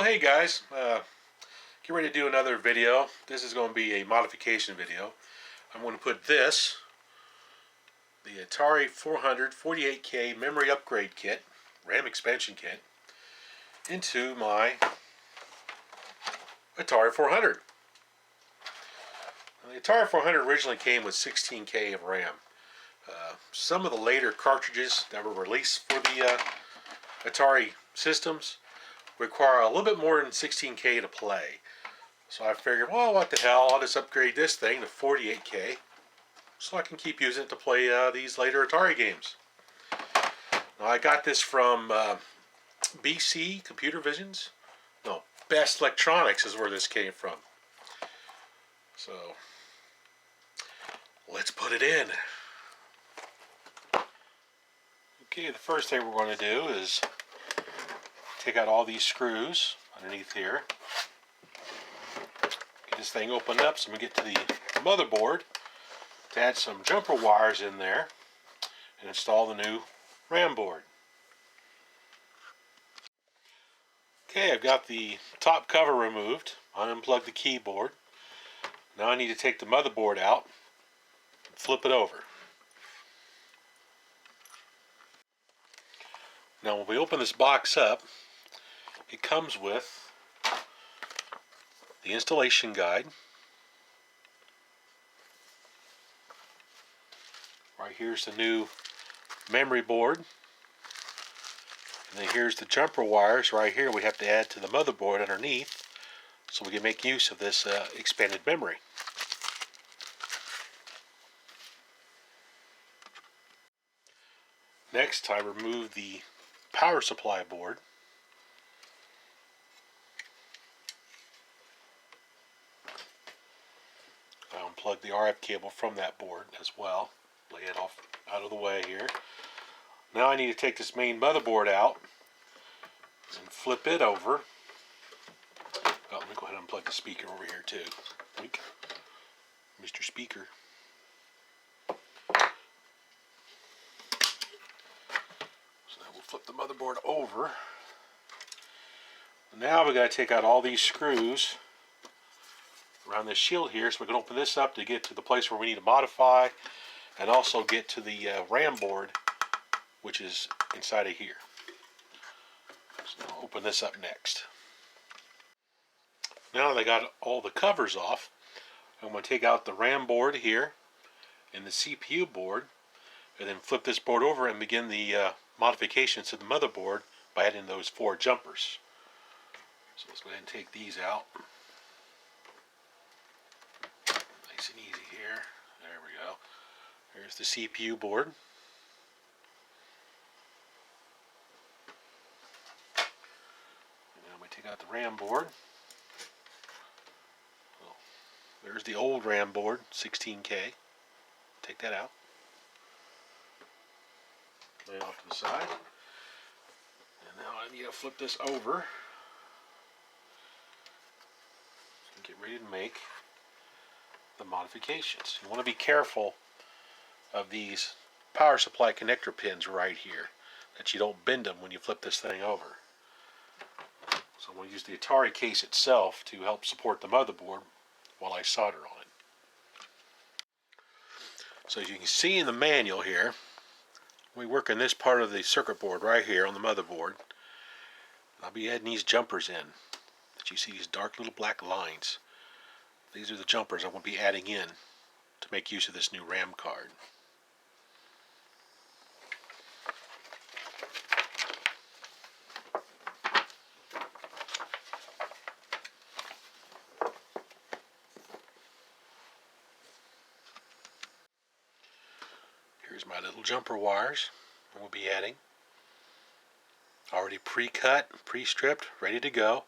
Hey guys, get ready to do another video. This is going to be a modification video. I'm going to put the Atari 400 48K memory upgrade kit, RAM expansion kit, into my Atari 400. Now, the Atari 400 originally came with 16K of RAM. Some of the later cartridges that were released for the Atari systems require a little bit more than 16K to play. So I figured, well, what the hell, I'll just upgrade this thing to 48K so I can keep using it to play these later Atari games. Now I got this from BC Computer Visions. No, Best Electronics is where this came from. So let's put it in. Okay, the first thing we're going to do is take out all these screws underneath here. Get this thing opened up so we get to the motherboard to add some jumper wires in there and install the new RAM board. Okay, I've got the top cover removed. Unplug the keyboard. Now I need to take the motherboard out and flip it over. Now when we open this box up, it comes with the installation guide. Right here's the new memory board. And then here's the jumper wires right here we have to add to the motherboard underneath so we can make use of this expanded memory. Next, I remove the power supply board. I unplug the RF cable from that board as well. Lay it off out of the way here. Now I need to take this main motherboard out and flip it over. Oh, let me go ahead and unplug the speaker over here too. Mr. Speaker. So now we'll flip the motherboard over. Now we got to take out all these screws around this shield here so we can open this up to get to the place where we need to modify and also get to the RAM board, which is inside of here. So I'll open this up next. Now that I got all the covers off, I'm going to take out the RAM board here and the CPU board and then flip this board over and begin the modifications to the motherboard by adding those 4 jumpers. So let's go ahead and take these out. Nice and easy here. There we go. Here's the CPU board. And then we take out the RAM board. Well, there's the old RAM board, 16K. Take that out. Lay it off to the side. And now I need to flip this over. Get ready to make the modifications. You want to be careful of these power supply connector pins right here, that you don't bend them when you flip this thing over. So I'm going to use the Atari case itself to help support the motherboard while I solder on it. So as you can see in the manual here, we work in this part of the circuit board right here on the motherboard. I'll be adding these jumpers in. You see these dark little black lines. These are the jumpers I will be adding in to make use of this new RAM card. Here's my little jumper wires we'll be adding. Already pre-cut, pre-stripped, ready to go.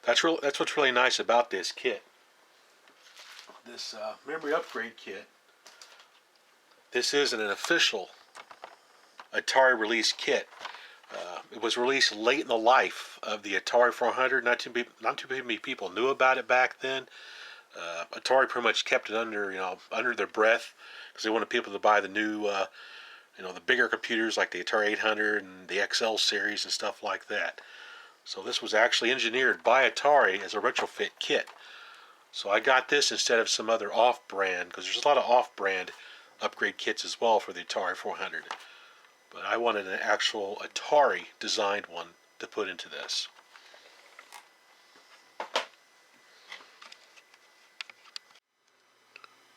That's what's really nice about this kit. This memory upgrade kit. This isn't an official Atari release kit. It was released late in the life of the Atari 400. Not too many people knew about it back then. Atari pretty much kept it under their breath because they wanted people to buy the new, the bigger computers like the Atari 800 and the XL series and stuff like that. So this was actually engineered by Atari as a retrofit kit. So I got this instead of some other off-brand, because there's a lot of off-brand upgrade kits as well for the Atari 400. But I wanted an actual Atari designed one to put into this.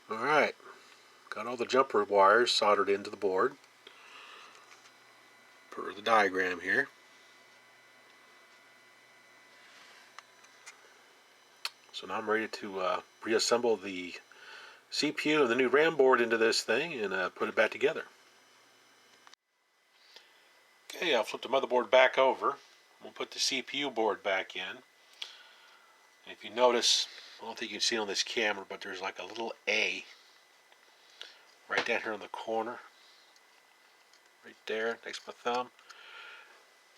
Alright, got all the jumper wires soldered into the board per the diagram here. So now I'm ready to reassemble the CPU and the new RAM board into this thing and put it back together. Okay, I'll flip the motherboard back over. We'll put the CPU board back in. And if you notice, I don't think you can see it on this camera, but there's like a little A right down here in the corner. Right there, next to my thumb.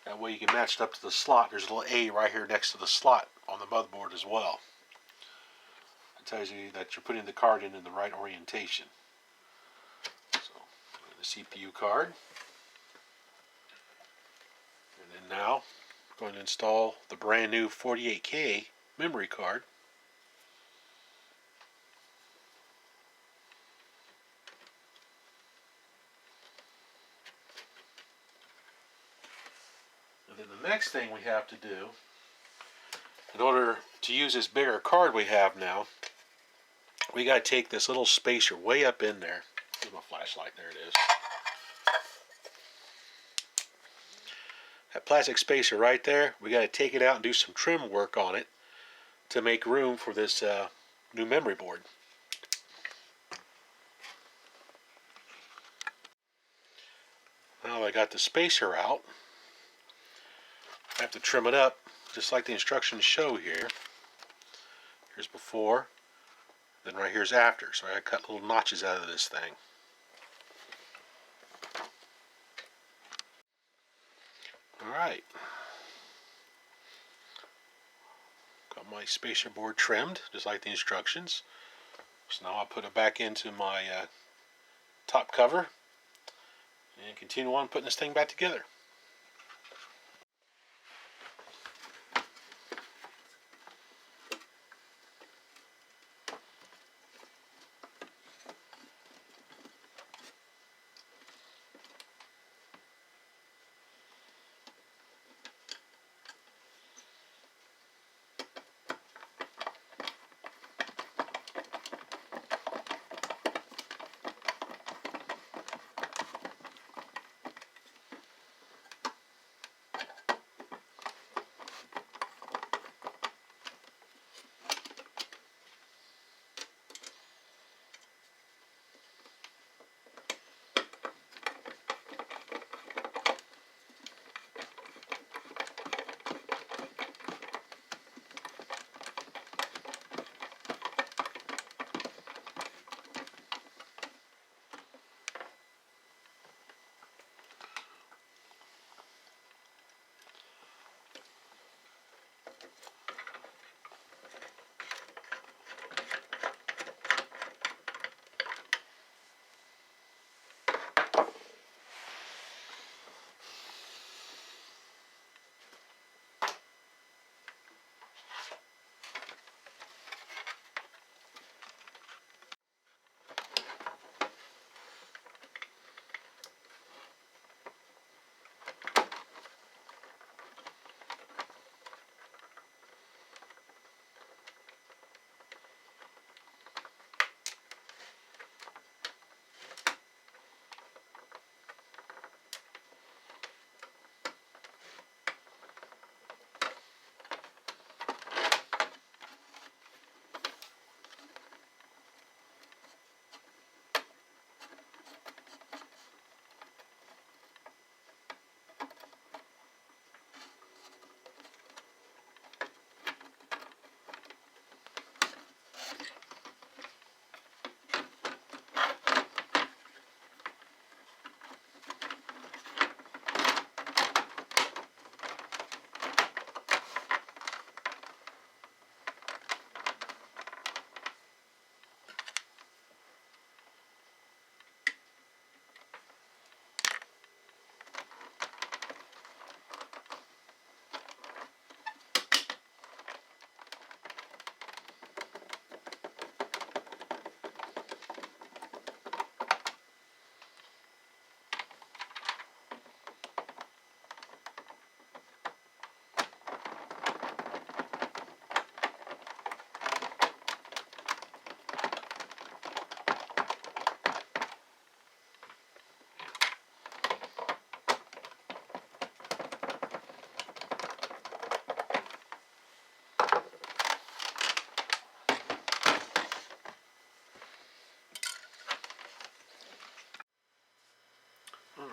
That way you can match it up to the slot. There's a little A right here next to the slot on the motherboard as well. It tells you that you're putting the card in the right orientation. So, the CPU card. And then now, I'm going to install the brand new 48K memory card. And then the next thing we have to do, in order to use this bigger card we have now, we got to take this little spacer way up in there. Here's my flashlight, there it is. That plastic spacer right there, we got to take it out and do some trim work on it to make room for this new memory board. Now I got the spacer out, I have to trim it up just like the instructions show here. Here's before, then right here's after. So I cut little notches out of this thing. Alright. Got my spacer board trimmed just like the instructions. So now I'll put it back into my top cover and continue on putting this thing back together.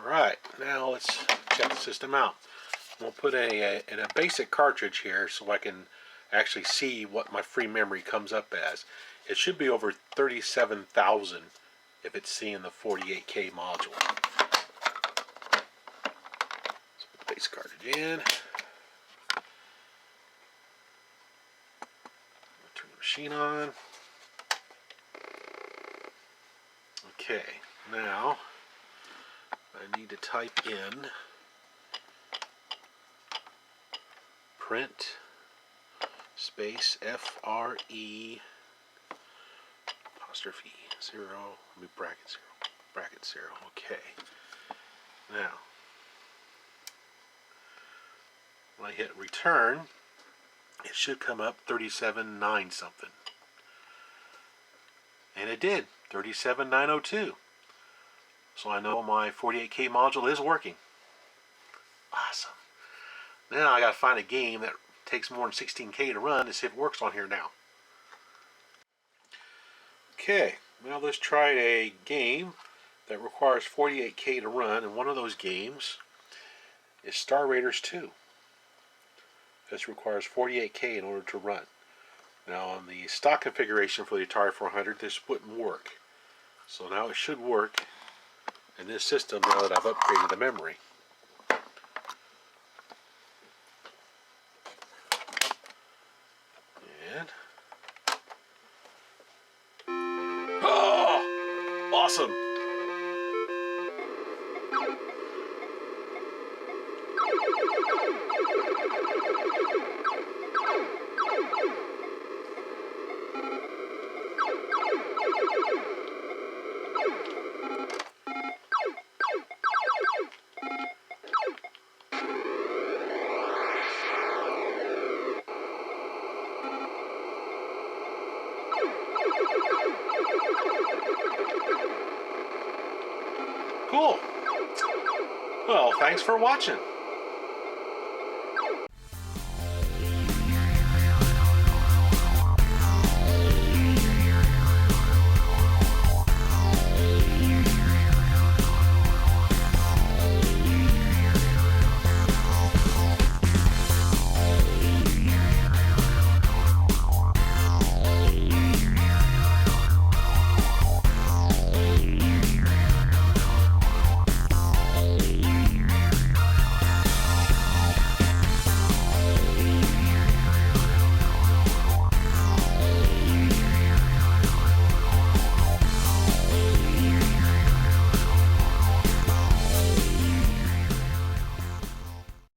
Alright, now let's check the system out. We'll put in a basic cartridge here so I can actually see what my free memory comes up as. It should be over 37,000 if it's seeing the 48K module. Let's put the base cartridge in. Turn the machine on. Okay, now I need to type in print space FRE apostrophe 0, let me bracket 0, okay. Now, when I hit return, it should come up 37.9 something. And it did, 37.902. So I know my 48K module is working. Awesome. Now I gotta find a game that takes more than 16K to run to see if it works on here now. Okay, now let's try a game that requires 48K to run, and one of those games is Star Raiders 2. This requires 48K in order to run. Now on the stock configuration for the Atari 400, this wouldn't work. So now it should work in this system now that I've upgraded the memory. And oh, awesome! Cool. Well, thanks for watching.